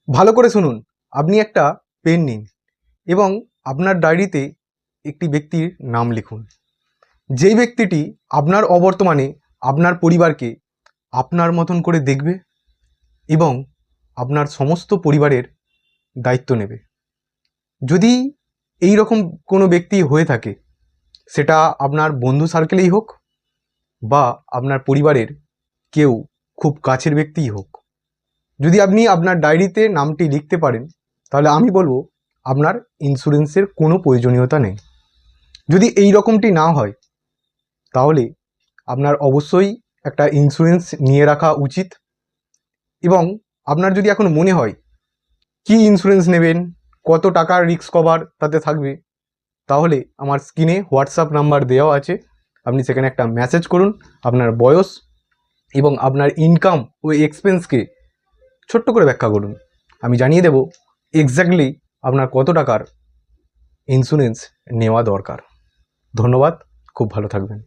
ভালো করে শুনুন। আপনি একটা পেন নিন এবং আপনার ডায়েরিতে একটি ব্যক্তির নাম লিখুন, যেই ব্যক্তিটি আপনার অবর্তমানে আপনার পরিবারকে আপনার মতন করে দেখবে এবং আপনার সমস্ত পরিবারের দায়িত্ব নেবে। যদি এই রকম কোনো ব্যক্তি হয়ে থাকে, সেটা আপনার বন্ধু সার্কেলেই হোক বা আপনার পরিবারের কেউ খুব কাছের ব্যক্তিই হোক, যদি আপনি আপনার ডায়েরিতে নামটি লিখতে পারেন, তাহলে আমি বলবো আপনার ইন্স্যুরেন্সের কোনো প্রয়োজনীয়তা নেই। যদি এই রকমটি না হয়, তাহলে আপনার অবশ্যই একটা ইন্স্যুরেন্স নিয়ে রাখা উচিত। এবং আপনার যদি এখন মনে হয় কি ইন্স্যুরেন্স নেবেন, কত টাকার রিস্ক কভার তাতে থাকবে, তাহলে আমার স্ক্রিনে হোয়াটসঅ্যাপ নাম্বার দেওয়া আছে, আপনি সেখানে একটা মেসেজ করুন, আপনার বয়স এবং আপনার ইনকাম ও এক্সপেন্সকে ছোট্ট করে ব্যাখ্যা করুন। আমি জানিয়ে দেব এক্স্যাক্টলি আপনার কত টাকার ইন্স্যুরেন্স নেওয়া দরকার। ধন্যবাদ, খুব ভালো থাকবেন।